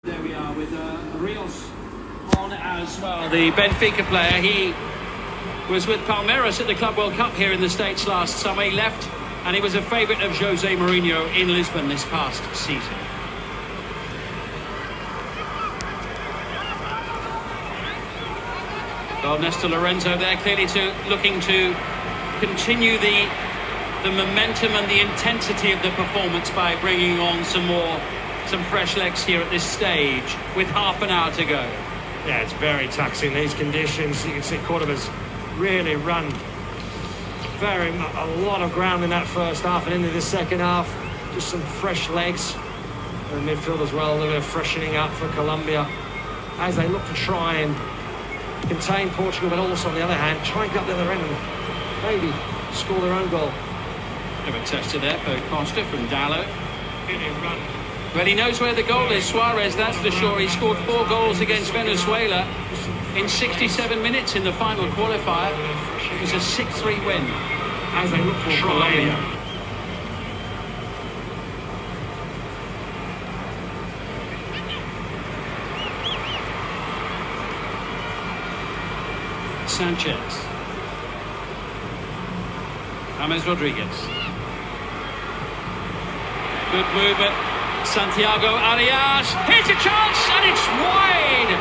There we are with Rios on as well, the Benfica player. He was with Palmeiras at the Club World Cup here in the States last summer. He left and he was a favourite of Jose Mourinho in Lisbon this past season. Well, Nestor Lorenzo there clearly looking to continue the momentum and the intensity of the performance by bringing on some fresh legs here at this stage with half an hour to go. Yeah, it's very taxing, these conditions. You can see Cordoba's really run a lot of ground in that first half, and into the second half, just some fresh legs. In midfield as well, a little bit of freshening up for Colombia as they look to try and contain Portugal, but also on the other hand, try and get up the other end and maybe score their own goal. Bit of a tester there for Costa from Dallo. Well, he knows where the goal is, Suarez, that's for sure. He scored 4 goals against Venezuela in 67 minutes in the final qualifier. It was a 6-3 win as they look for Colombia. Sanchez. James Rodriguez. Good movement. Santiago Arias. Here's a chance and it's wide.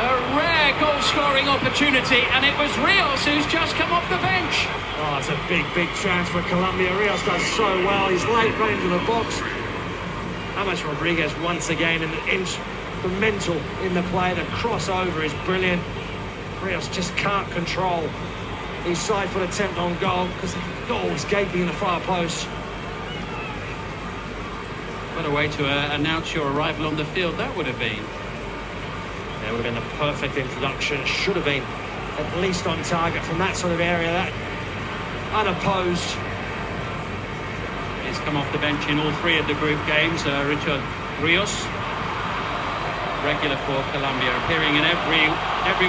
A rare goal-scoring opportunity, and it was Rios who's just come off the bench. Oh, it's a big chance for Colombia. Rios does so well. He's late running to the box. James Rodriguez once again instrumental in the play. The crossover is brilliant. Rios just can't control his side-foot attempt on goal because the goal was gaping in the far post. What a way to announce your arrival on the field that would have been. That would have been the perfect introduction. Should have been at least on target from that sort of area, that unopposed. He's come off the bench in all 3 of the group games. Richard Rios, regular for Colombia, appearing in every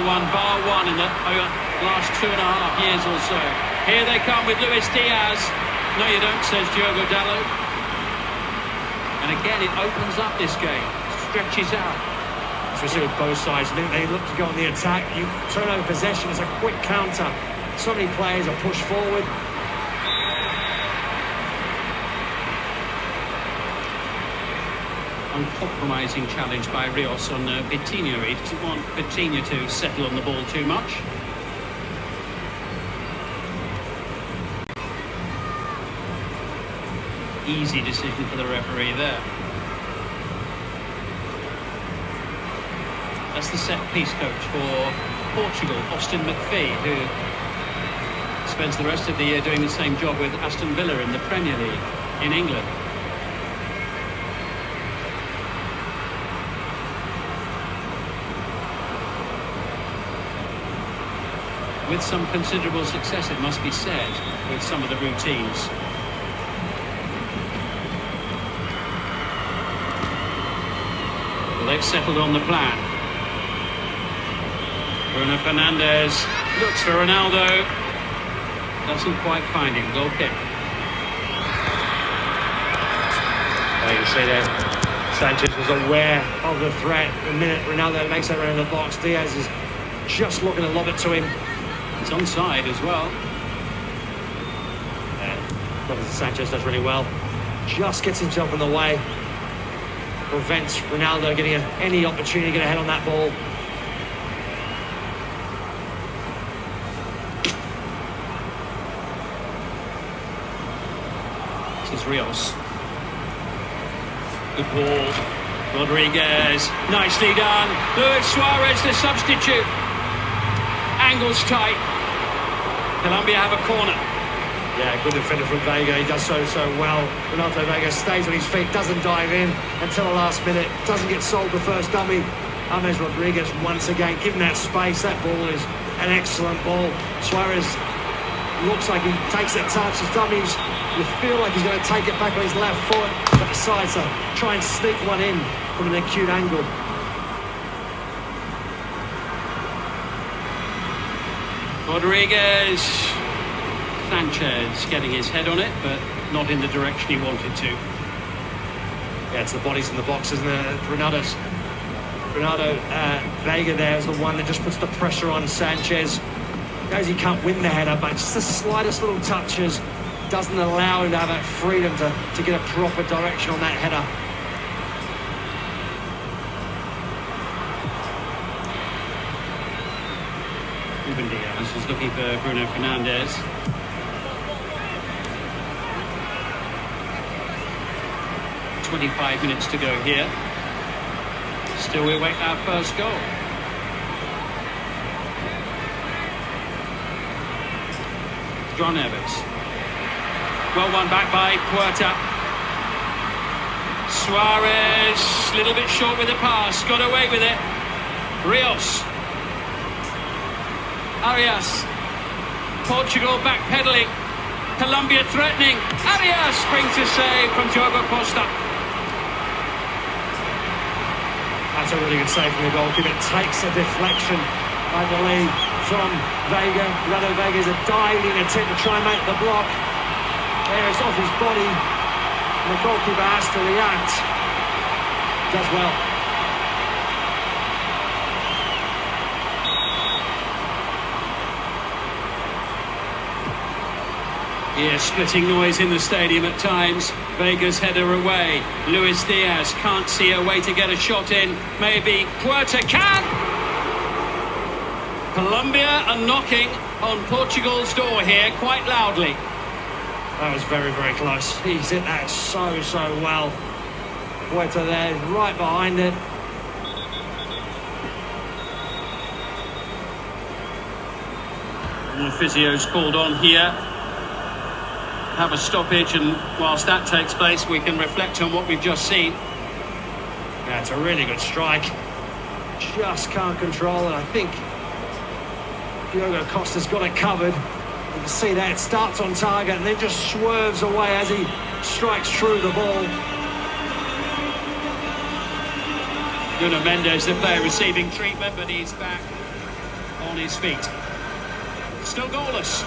one bar one in the last 2.5 years or so. Here they come with Luis Diaz. No, you don't, says Diogo Dallo. And again, it opens up this game, stretches out. As we see with both sides, I think they look to go on the attack. You turn over possession, it's a quick counter. So many players are pushed forward. Uncompromising challenge by Rios on Vitinha. He doesn't want Vitinha to settle on the ball too much. Easy decision for the referee there. That's the set-piece coach for Portugal, Austin McPhee, who spends the rest of the year doing the same job with Aston Villa in the Premier League in England. With some considerable success, it must be said, with some of the routines. Well, they've settled on the plan. Bruno Fernandes looks for Ronaldo. Doesn't quite find him. Goal kick. Well, you can see that Sanchez was aware of the threat. The minute Ronaldo makes that run in the box, Diaz is just looking to lob it to him. It's onside as well. Sanchez does really well. Just gets himself in the way. Prevents Ronaldo getting any opportunity to get ahead on that ball. This is Rios. Good ball. Rodriguez. Nicely done. Luis Suarez, the substitute. Angles tight. Colombia have a corner. Yeah, good defender from Vega. He does so well. Renato Vega stays on his feet, doesn't dive in until the last minute. Doesn't get sold the first dummy. James Rodriguez once again given that space. That ball is an excellent ball. Suarez looks like he takes that touch. His dummies, you feel like he's going to take it back on his left foot, but decides to try and sneak one in from an acute angle. Rodriguez. Sanchez getting his head on it, but not in the direction he wanted to. Yeah, it's the bodies in the box, isn't it? Ronaldo Vega there is the one that just puts the pressure on Sanchez. Knows he can't win the header, but just the slightest little touches doesn't allow him to have that freedom to get a proper direction on that header. Ruben Diaz is looking for Bruno Fernandes. "25 minutes to go here. Still we await our first goal. John Evans. Well won back by Puerta. Suarez, little bit short with the pass, got away with it. Rios. Arias. Portugal backpedaling. Colombia threatening. Arias brings a save from Diogo Costa. That's a really good save from the goalkeeper. It takes a deflection, I believe, from Vega. Ronaldo Vega is a diving attempt to try and make the block. There, it's off his body. And the goalkeeper has to react. Does well. Yeah, splitting noise in the stadium at times. Vega's header away. Luis Diaz can't see a way to get a shot in. Maybe Puerta can! Colombia are knocking on Portugal's door here quite loudly. That was very, very close. He's hit that so well. Puerta there, right behind it. And the physio's called on here. Have a stoppage, and whilst that takes place, we can reflect on what we've just seen. Yeah, it's a really good strike. Just can't control it. I think Diogo Costa's got it covered. You can see that it starts on target and then just swerves away as he strikes through the ball. Nuno Mendes, the player, receiving treatment, but he's back on his feet. Still goalless.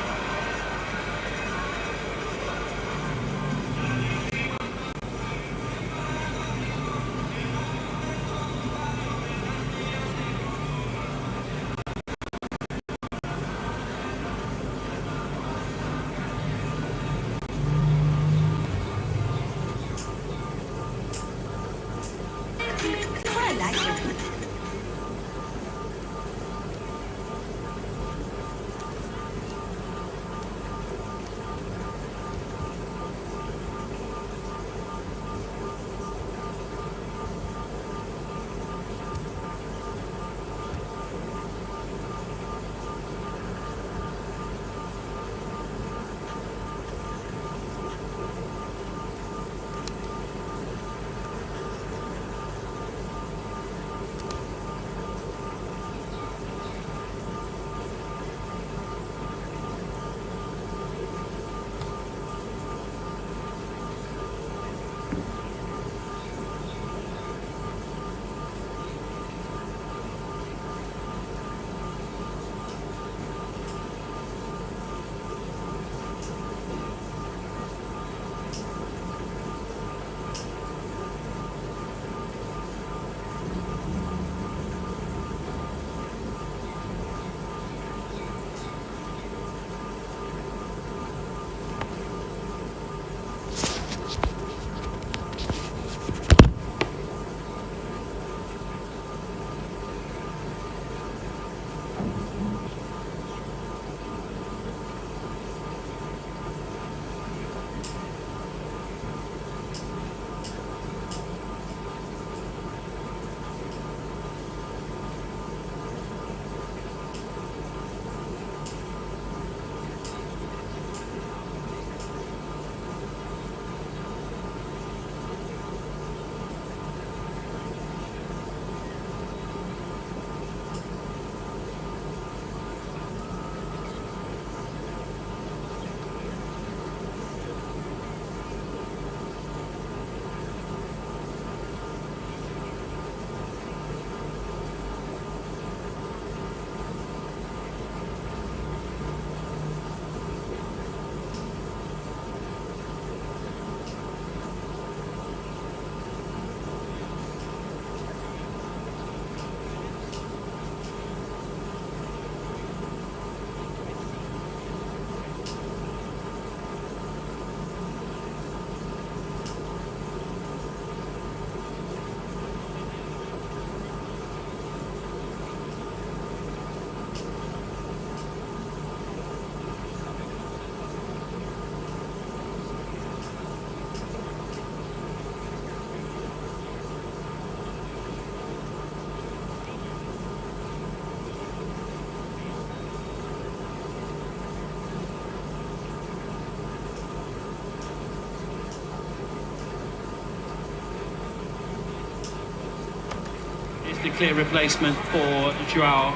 the clear replacement for Joao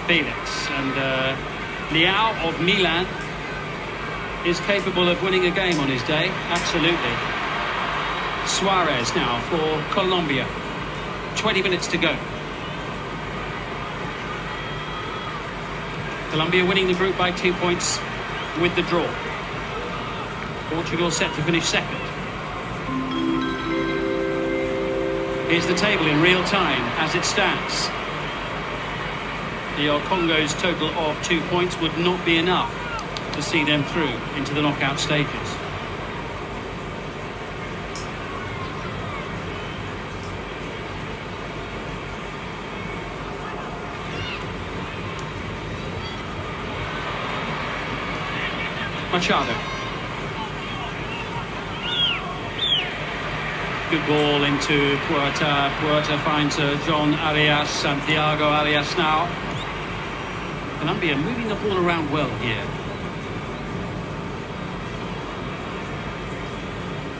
Felix. And Leao of Milan is capable of winning a game on his day, absolutely. Suarez now for Colombia. 20 minutes to go. Colombia winning the group by 2 points with the draw. Portugal set to finish second. Here's the table in real time as it stands. The Congo's total of 2 points would not be enough to see them through into the knockout stages. Machado. Good ball into Puerta. Puerta finds John Arias, Santiago Arias now. Colombia moving the ball around well here.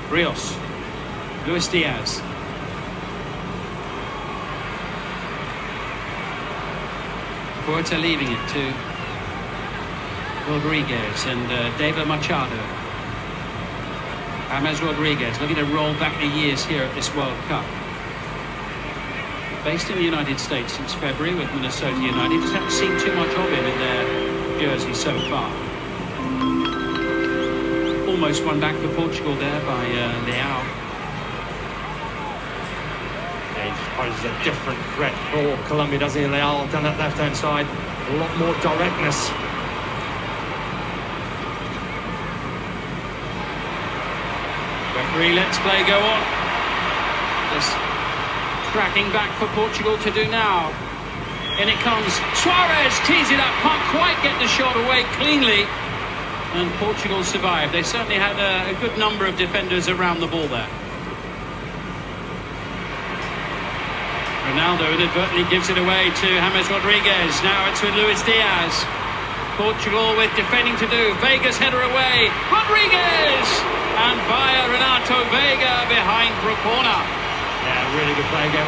Rios. Luis Diaz. Puerta leaving it to Rodriguez and David Machado. James Rodriguez looking to roll back the years here at this World Cup. Based in the United States since February with Minnesota United. Just haven't seen too much of him in their jersey so far. Almost one back for Portugal there by Leao. Yeah, he just poses a different threat for Colombia, doesn't he? Leao down that left-hand side. A lot more directness. Referee lets play go on. This tracking back for Portugal to do now. In it comes. Suarez tees it up, can't quite get the shot away cleanly. And Portugal survived. They certainly had a good number of defenders around the ball there. Ronaldo inadvertently gives it away to James Rodriguez. Now it's with Luis Diaz. Portugal with defending to do. Vega's header away. Rodriguez! And via Renato Vega behind for a corner. Yeah, really good play again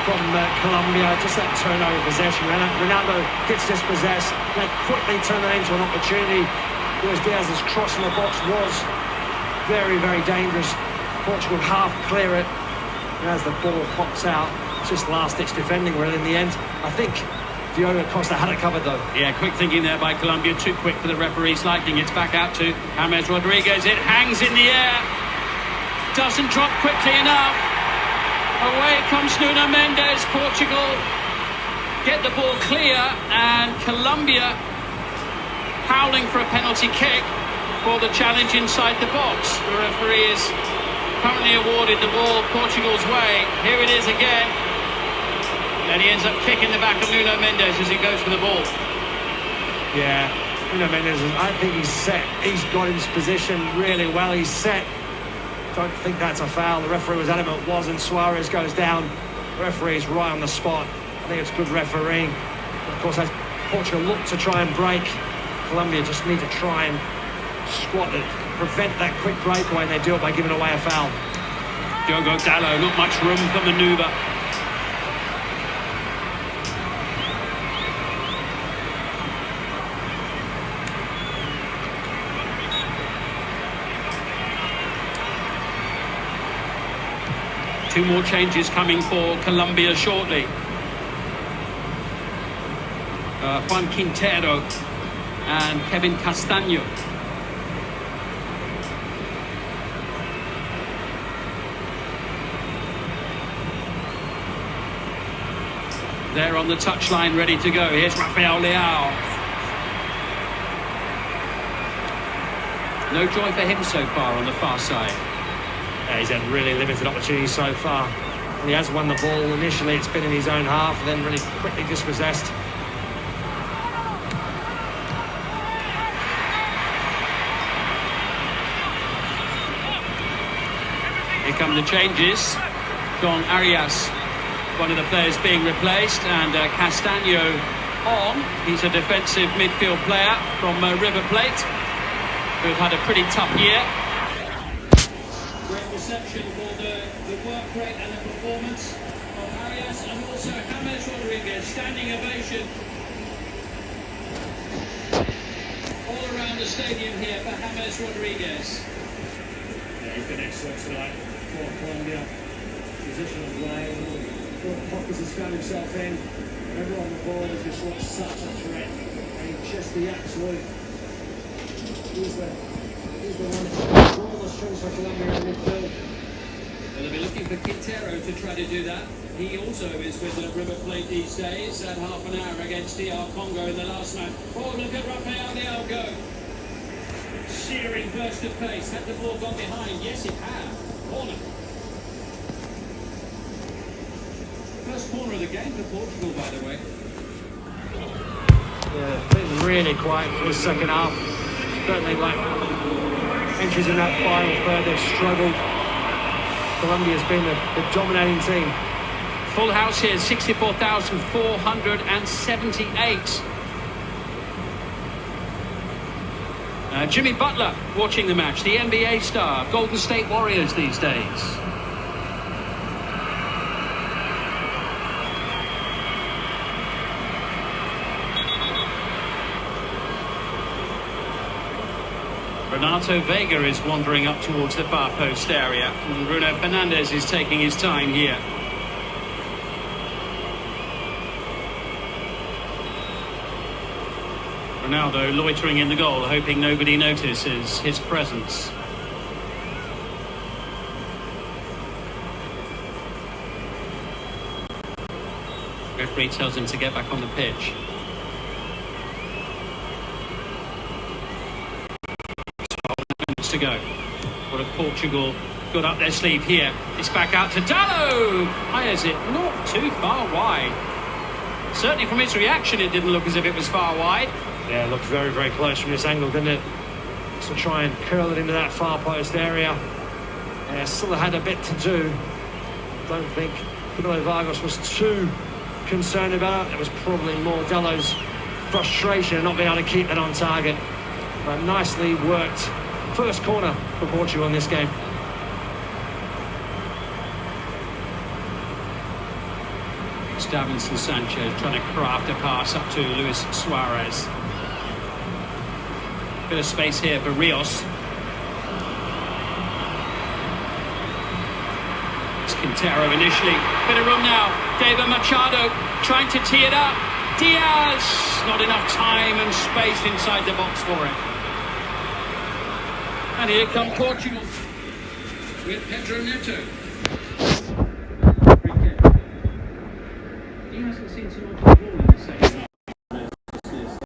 from Colombia. Just that turnover possession. Ronaldo gets dispossessed. They quickly turn it into an opportunity. Luis Diaz's cross in the box was very, very dangerous. Portugal half clear it. And as the ball pops out, it's just last-ditch defending really in the end. I think Diogo Costa had it covered though. Yeah, quick thinking there by Colombia. Too quick for the referee's liking. It's back out to James Rodriguez. It hangs in the air. Doesn't drop quickly enough. Away comes Nuno Mendes. Portugal get the ball clear, and Colombia howling for a penalty kick for the challenge inside the box. The referee is currently awarded the ball Portugal's way. Here it is again. And he ends up kicking the back of Nuno Mendes as he goes for the ball. Yeah, Nuno Mendes, I think he's set. He's got his position really well. He's set. Don't think that's a foul. The referee was adamant it wasn't. Suarez goes down. The referee's right on the spot. I think it's good refereeing. Of course, as Portugal look to try and break, Colombia just need to try and squat it, prevent that quick breakaway, and they do it by giving away a foul. Diogo Dalot, not much room for manoeuvre. Two more changes coming for Colombia shortly. Juan Quintero and Kevin Castaño. They're on the touchline, ready to go. Here's Rafael Leao. No joy for him so far on the far side. Yeah, he's had really limited opportunities so far. When he has won the ball, initially it's been in his own half, then really quickly dispossessed. Here come the changes. John Arias, one of the players being replaced, and Castaño on. He's a defensive midfield player from River Plate, who've had a pretty tough year. Great reception for the work rate and the performance of Arias and also James Rodriguez. Standing ovation all around the stadium here for James Rodriguez. Yeah, he's been excellent tonight for Colombia. Position of play, what pockets he's found himself in. Everyone on the ball has just looked such a threat. And just the absolute. He's the one that's all the strings for Colombia in midfield. Well, they'll be looking for Quintero to try to do that. He also is with the River Plate these days. Had half an hour against DR Congo in the last match. Oh, look at Rafael Leao go. Searing burst of pace. Had the ball gone behind? Yes, it had. Corner. First corner of the game for Portugal, by the way. Yeah, been really quiet for the second half. Certainly like entries in that final third, they've struggled. Colombia's been the dominating team. Full house here, 64,478. Jimmy Butler watching the match, the NBA star, Golden State Warriors these days. Renato Vega is wandering up towards the far post area, and Bruno Fernandes is taking his time here. Ronaldo loitering in the goal, hoping nobody notices his presence. Referee tells him to get back on the pitch. To go. What have Portugal got up their sleeve here? It's back out to Dallo. Fires it not too far wide. Certainly from his reaction it didn't look as if it was far wide. Yeah, it looked very, very close from this angle, didn't it? To try and curl it into that far post area. Yeah, still had a bit to do. Don't think Bruno Vargas was too concerned about it. It was probably more Dallo's frustration of not being able to keep that on target. But nicely worked. First corner for Portugal in this game. It's Davinson Sanchez trying to craft a pass up to Luis Suarez. Bit of space here for Rios. It's Quintero initially. Bit of room now. David Machado trying to tee it up. Diaz! Not enough time and space inside the box for it. And here come Portugal with Pedro Neto. He hasn't seen so much ball in the second.